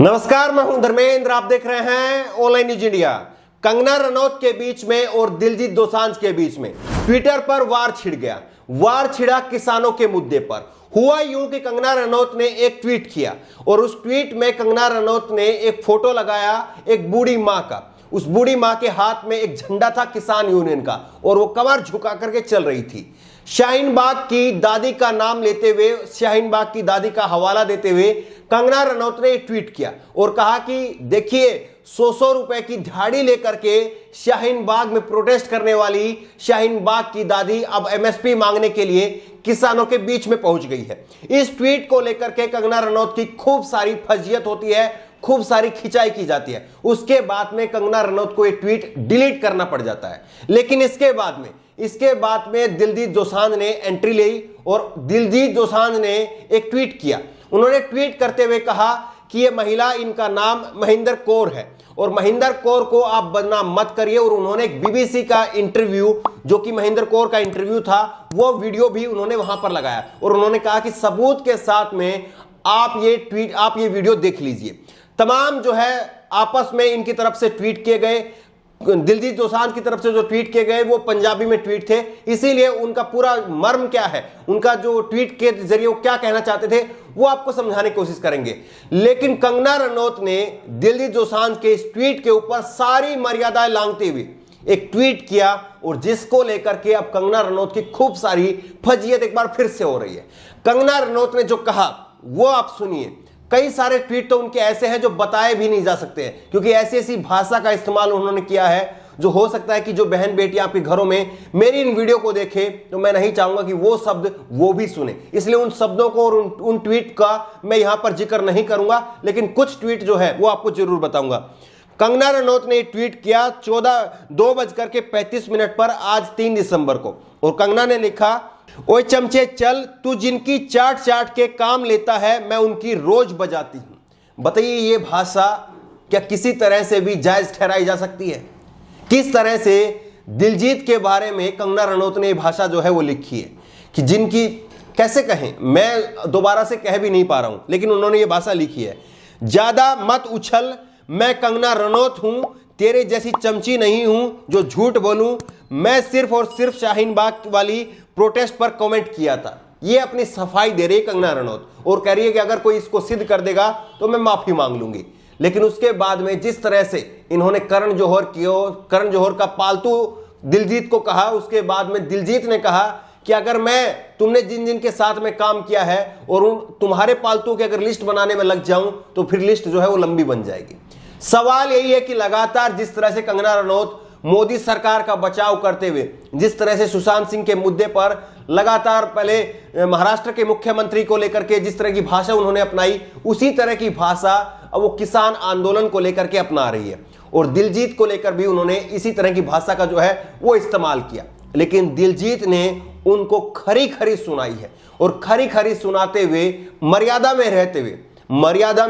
नमस्कार, मैं हूं धर्मेंद्र। आप देख रहे हैं online news India. Kangana Ranaut के बीच में और दिलजीत दोसांझ के बीच में ट्विटर पर वार छिड़ गया। वार छिड़ा किसानों के मुद्दे पर। हुआ यूं कि कंगना रनौत ने एक ट्वीट किया और उस ट्वीट में कंगना रनौत ने एक फोटो लगाया एक बूढ़ी मां का। उस बूढ़ी मां के हाथ में एक झंडा था किसान यूनियन का और वो कमर झुका करके चल रही थी। शाहीन बाग की दादी का नाम लेते हुए, शाहीन बाग की दादी का हवाला देते हुए कंगना रनौत ने एक ट्वीट किया और कहा कि देखिए 100 रुपए की दिहाड़ी लेकर के शाहीन बाग में प्रोटेस्ट करने वाली शाहीन बाग की दादी अब एमएसपी मांगने के लिए किसानों के बीच में पहुंच गई है। इस ट्वीट को लेकर के कंगना रनौत की खूब सारी फजीयत होती है, खूब सारी खिंचाई की जाती है। उसके बाद में कंगना रनौत को एक ट्वीट डिलीट करना पड़ जाता है। लेकिन इसके बाद में दिलजीत दोसांझ ने एंट्री ली और दिलजीत दोसांझ ने एक ट्वीट किया। उन्होंने ट्वीट करते हुए कहा कि ये महिला, इनका नाम महेंद्र कौर है और महेंद्र कौर को आप बदनाम मत करिए। और उन्होंने एक बीबीसी का इंटरव्यू, जो कि महेंद्र कौर का इंटरव्यू था, वो वीडियो भी उन्होंने वहां पर लगाया और उन्होंने कहा कि सबूत के साथ में आप ये वीडियो देख लीजिए। तमाम जो है आपस में इनकी तरफ से ट्वीट किए गए, दिलजीत दोसांझ की तरफ से जो ट्वीट किए गए वो पंजाबी में ट्वीट थे, इसीलिए उनका पूरा मर्म क्या है, उनका जो ट्वीट के जरिए वो क्या कहना चाहते थे, वो आपको समझाने की कोशिश करेंगे। लेकिन कंगना रनौत ने दिलजीत दोसांझ के इस ट्वीट के ऊपर सारी मर्यादाएं लांघते हुए एक ट्वीट किया और जिसको लेकर के अब कंगना रनौत की खूब सारी फजीयत एक बार फिर से हो रही है। कंगना रनौत ने जो कहा वो आप सुनिए। कई सारे ट्वीट तो उनके ऐसे हैं जो बताए भी नहीं जा सकते हैं, क्योंकि ऐसी ऐसी भाषा का इस्तेमाल उन्होंने किया है जो हो सकता है कि जो बहन बेटियां आपके घरों में मेरी इन वीडियो को देखें तो मैं नहीं चाहूंगा कि वो शब्द वो भी सुने। इसलिए उन शब्दों को और उन ट्वीट का मैं यहां पर जिक्र नहीं करूंगा, लेकिन कुछ ट्वीट जो है वो आपको जरूर बताऊंगा। कंगना रनौत ने ट्वीट किया 2:35 पर आज 3 दिसंबर को, और कंगना ने लिखा, ओए चमचे चल, तू जिनकी चाट चाट के काम लेता है मैं उनकी रोज बजाती हूं। बताइए ये भाषा क्या किसी तरह से भी जायज ठहराई जा सकती है? किस तरह से दिलजीत के बारे में कंगना रनौत ने ये भाषा जो है वो लिखी है कि जिनकी, कैसे कहें, मैं दोबारा से कह भी नहीं पा रहा हूं, लेकिन उन्होंने ये भाषा लिखी है। ज्यादा मत उछल, मैं कंगना रनौत हूं, तेरे जैसी चमची नहीं हूं जो झूठ बोलूं। मैं सिर्फ और सिर्फ शाहीन बाग वाली प्रोटेस्ट पर कमेंट किया था। ये अपनी सफाई दे रही है कंगना रनौत और कह रही है कि अगर कोई इसको सिद्ध कर देगा तो मैं माफी मांग लूंगी। लेकिन उसके बाद में जिस तरह से इन्होंने करण जौहर का पालतू दिलजीत को कहा, उसके बाद में दिलजीत ने कहा कि अगर तुमने जिन जिन के साथ में काम किया है और उन तुम्हारे पालतू की अगर लिस्ट बनाने में लग जाऊं तो फिर लिस्ट जो है वो लंबी बन जाएगी। सवाल यही है कि लगातार जिस तरह से कंगना रनौत मोदी सरकार का बचाव करते हुए, जिस तरह से सुशांत सिंह के मुद्दे पर लगातार पहले महाराष्ट्र के मुख्यमंत्री को लेकर के जिस तरह की भाषा उन्होंने अपनाई, उसी तरह की भाषा अब वो किसान आंदोलन को लेकर के अपना रही है और दिलजीत को लेकर भी उन्होंने इसी तरह की भाषा का जो है वो इस्तेमाल किया। लेकिन दिलजीत ने उनको खरी खरी सुनाई है और खरी खरी सुनाते हुए मर्यादा में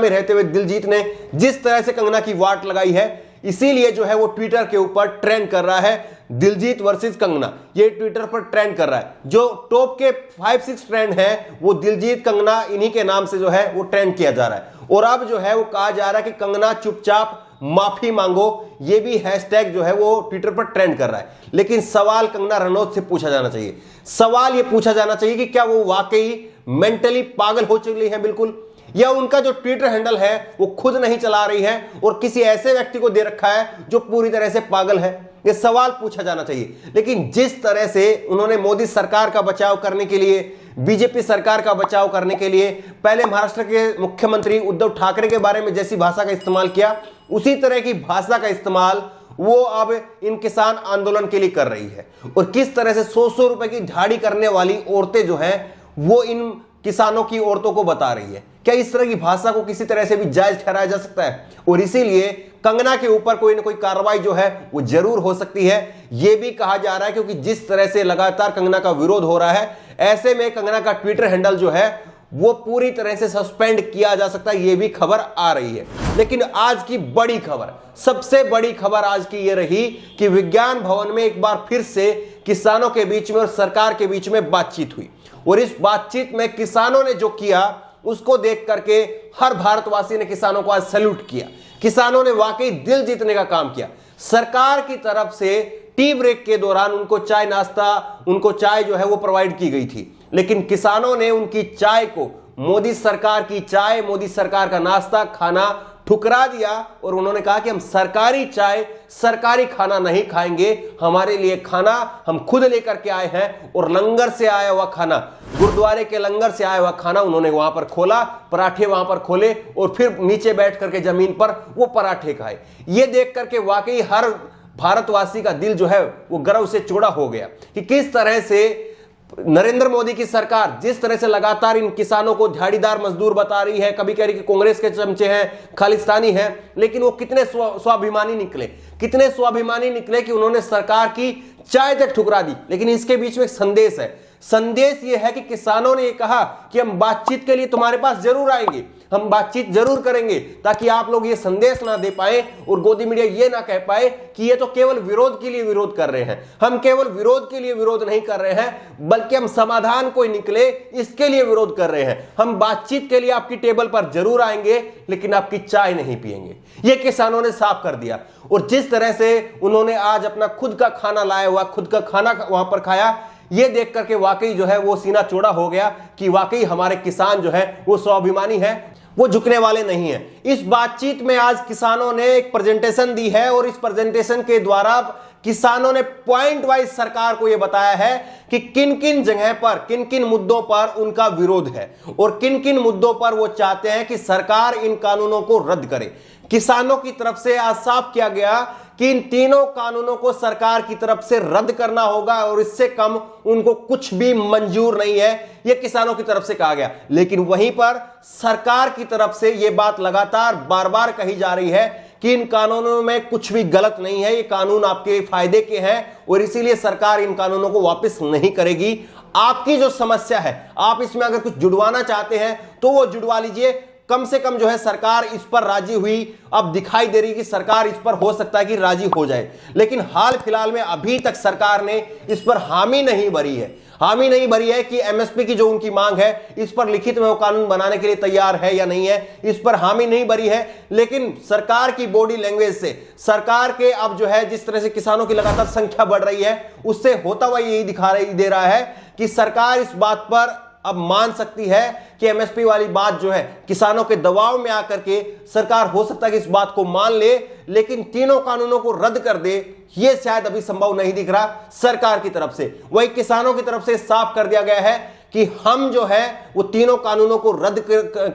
रहते हुए दिलजीत ने जिस तरह से कंगना की वाट लगाई है, इसीलिए जो है वो ट्विटर के ऊपर ट्रेंड कर रहा है। दिलजीत वर्सेस कंगना, ये ट्विटर पर ट्रेंड कर रहा है। जो टॉप के 5-6 ट्रेंड है वो दिलजीत कंगना इन्हीं के नाम से जो है वो ट्रेंड किया जा रहा है। और अब जो है वो कहा जा रहा है कि कंगना चुपचाप माफी मांगो, ये भी हैशटैग जो है वो ट्विटर पर ट्रेंड कर रहा है। लेकिन सवाल कंगना रनौत से पूछा जाना चाहिए, सवाल ये पूछा जाना चाहिए कि क्या वो वाकई मेंटली पागल हो चुकी है बिल्कुल, या उनका जो ट्विटर हैंडल है वो खुद नहीं चला रही है और किसी ऐसे व्यक्ति को दे रखा है जो पूरी तरह से पागल है। ये सवाल पूछा जाना चाहिए। लेकिन जिस तरह से उन्होंने मोदी सरकार का बचाव करने के लिए, बीजेपी सरकार का बचाव करने के लिए पहले महाराष्ट्र के मुख्यमंत्री उद्धव ठाकरे के बारे में जैसी भाषा का इस्तेमाल किया, उसी तरह की भाषा का इस्तेमाल वो अब इन किसान आंदोलन के लिए कर रही है। और किस तरह से 100 रुपए की दिहाड़ी करने वाली औरतें जो हैं वो इन किसानों की औरतों को बता रही है। क्या इस तरह की भाषा को किसी तरह से भी जायज ठहराया जा सकता है? और इसीलिए कंगना के ऊपर कोई ना कोई कार्रवाई जो है वो जरूर हो सकती है, यह भी कहा जा रहा है, क्योंकि जिस तरह से लगातार कंगना का विरोध हो रहा है, ऐसे में कंगना का ट्विटर हैंडल जो है वो पूरी तरह से सस्पेंड किया जा सकता है, यह भी खबर आ रही है। लेकिन आज की बड़ी खबर, सबसे बड़ी खबर आज की यह रही कि विज्ञान भवन में एक बार फिर से किसानों के बीच में और सरकार के बीच में बातचीत हुई और इस बातचीत में किसानों ने जो किया उसको देख करके हर भारतवासी ने किसानों को आज सैल्यूट किया। किसानों ने वाकई दिल जीतने का काम किया। सरकार की तरफ से टी ब्रेक के दौरान उनको चाय नाश्ता, उनको चाय जो है वो प्रोवाइड की गई थी, लेकिन किसानों ने उनकी चाय को, मोदी सरकार की चाय, मोदी सरकार का नाश्ता खाना ठुकरा दिया और उन्होंने कहा कि हम सरकारी चाय, सरकारी खाना नहीं खाएंगे, हमारे लिए खाना हम खुद लेकर के आए हैं। और लंगर से आया हुआ खाना, गुरुद्वारे के लंगर से आया हुआ खाना उन्होंने वहां पर खोला, पराठे वहां पर खोले और फिर नीचे बैठ करके जमीन पर वो पराठे खाए। ये देख करके वाकई हर भारतवासी का दिल जो है वो गर्व से चौड़ा हो गया कि किस तरह से नरेंद्र मोदी की सरकार जिस तरह से लगातार इन किसानों को दिहाड़ीदार मजदूर बता रही है, कभी कह रही कि कांग्रेस के चमचे हैं, खालिस्तानी हैं, लेकिन वो कितने स्वाभिमानी निकले, कितने स्वाभिमानी निकले कि उन्होंने सरकार की चाय तक ठुकरा दी। लेकिन इसके बीच में एक संदेश है। संदेश ये है कि किसानों ने ये कहा कि हम बातचीत के लिए तुम्हारे पास जरूर आएंगे, हम बातचीत जरूर करेंगे, ताकि आप लोग ये संदेश ना दे पाए और गोदी मीडिया ये ना कह पाए कि ये तो केवल विरोध के लिए विरोध कर रहे हैं। हम केवल विरोध के लिए विरोध नहीं कर रहे हैं, बल्कि हम समाधान को निकले इसके लिए विरोध कर रहे हैं। हम बातचीत के लिए आपकी टेबल पर जरूर आएंगे, लेकिन आपकी चाय नहीं पिएंगे। ये किसानों ने साफ कर दिया। और जिस तरह से उन्होंने आज अपना खुद का खाना लाया हुआ, खुद का खाना वहां पर खाया, ये देख करके वाकई जो है वो सीना चौड़ा हो गया कि वाकई हमारे किसान जो है वो स्वाभिमानी है, वो झुकने वाले नहीं है। इस बातचीत में आज किसानों ने एक प्रेजेंटेशन दी है और इस प्रेजेंटेशन के द्वारा किसानों ने पॉइंट वाइज सरकार को यह बताया है कि किन किन जगह पर, किन किन मुद्दों पर उनका विरोध है और किन किन मुद्दों पर वो चाहते हैं कि सरकार इन कानूनों को रद्द करे। किसानों की तरफ से आज साफ किया गया कि इन तीनों कानूनों को सरकार की तरफ से रद्द करना होगा और इससे कम उनको कुछ भी मंजूर नहीं है, यह किसानों की तरफ से कहा गया। लेकिन वहीं पर सरकार की तरफ से यह बात लगातार बार बार कही जा रही है कि इन कानूनों में कुछ भी गलत नहीं है, ये कानून आपके फायदे के हैं और इसीलिए सरकार इन कानूनों को वापस नहीं करेगी। आपकी जो समस्या है, आप इसमें अगर कुछ जुड़वाना चाहते हैं तो वो जुड़वा लीजिए। कम से कम जो है सरकार इस पर राजी हुई, अब दिखाई दे रही कि सरकार इस पर हो सकता है कि राजी हो जाए, लेकिन हाल फिलहाल में अभी तक सरकार ने इस पर हामी नहीं भरी है। हामी नहीं भरी है कि एमएसपी की जो उनकी मांग है इस पर लिखित में वो कानून बनाने के लिए तैयार है या नहीं है, इस पर हामी नहीं भरी है। लेकिन सरकार की बॉडी लैंग्वेज से, सरकार के अब जो है जिस तरह से किसानों की लगातार संख्या बढ़ रही है, उससे होता हुआ यही दिखा दे रहा है कि सरकार इस बात पर अब मान सकती है कि एमएसपी वाली बात जो है किसानों के दबाव में आकर के सरकार हो सकता है कि इस बात को मान ले, लेकिन तीनों कानूनों को रद्द कर दे, यह शायद अभी संभव नहीं दिख रहा सरकार की तरफ से। वही किसानों की तरफ से साफ कर दिया गया है कि हम जो है वो तीनों कानूनों को रद्द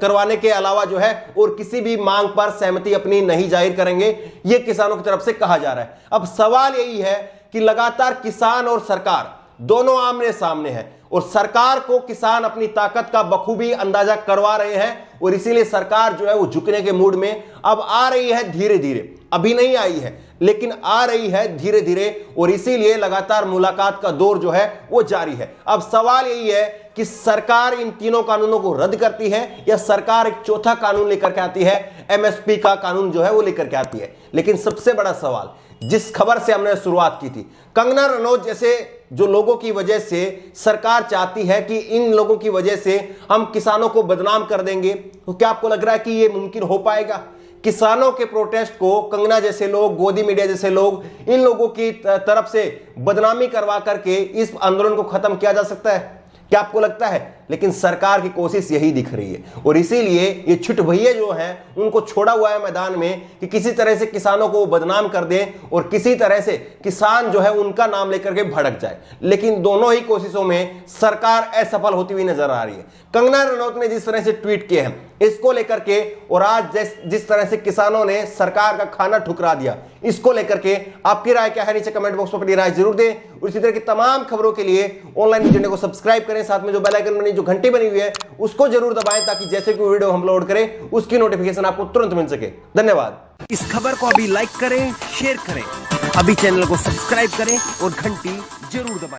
करवाने के अलावा जो है और किसी भी मांग पर सहमति अपनी नहीं जाहिर करेंगे, यह किसानों की तरफ से कहा जा रहा है। अब सवाल यही है कि लगातार किसान और सरकार दोनों आमने सामने हैं और सरकार को किसान अपनी ताकत का बखूबी अंदाजा करवा रहे हैं और इसीलिए सरकार जो है वो झुकने के मूड में अब आ रही है धीरे धीरे। अभी नहीं आई है लेकिन आ रही है धीरे धीरे और इसीलिए लगातार मुलाकात का दौर जो है वो जारी है। अब सवाल यही है कि सरकार इन तीनों कानूनों को रद्द करती है या सरकार एक चौथा कानून लेकर के आती है, एमएसपी का कानून जो है वो लेकर के आती है। लेकिन सबसे बड़ा सवाल, जिस खबर से हमने शुरुआत की थी, कंगना रनौत जैसे जो लोगों की वजह से सरकार चाहती है कि इन लोगों की वजह से हम किसानों को बदनाम कर देंगे, तो क्या आपको लग रहा है कि यह मुमकिन हो पाएगा? किसानों के प्रोटेस्ट को कंगना जैसे लोग, गोदी मीडिया जैसे लोग, इन लोगों की तरफ से बदनामी करवा करके इस आंदोलन को खत्म किया जा सकता है? क्या आपको लगता है? लेकिन सरकार की कोशिश यही दिख रही है और इसीलिए ये छुट भैये जो हैं उनको छोड़ा हुआ है मैदान में कि किसी तरह से किसानों को बदनाम कर दें और किसी तरह से किसान जो है उनका नाम लेकर के भड़क जाए। लेकिन दोनों ही कोशिशों में सरकार असफल होती हुई नजर आ रही है। कंगना रनौत ने जिस तरह से ट्वीट किए हैं इसको लेकर के और आज जिस तरह से किसानों ने सरकार का खाना ठुकरा दिया, इसको लेकर के आपकी राय क्या है? नीचे कमेंट बॉक्स में अपनी राय जरूर दें और इसी तरह की तमाम खबरों के लिए ऑनलाइन न्यूज़ को सब्सक्राइब करें, साथ में जो बेल आइकन बनी, जो घंटी बनी हुई है उसको जरूर दबाएं ताकि जैसे कोई वीडियो हम अपलोड करें उसकी नोटिफिकेशन आपको तुरंत मिल सके। धन्यवाद। इस खबर को अभी लाइक करें, शेयर करें, अभी चैनल को सब्सक्राइब करें और घंटी जरूर दबाएं।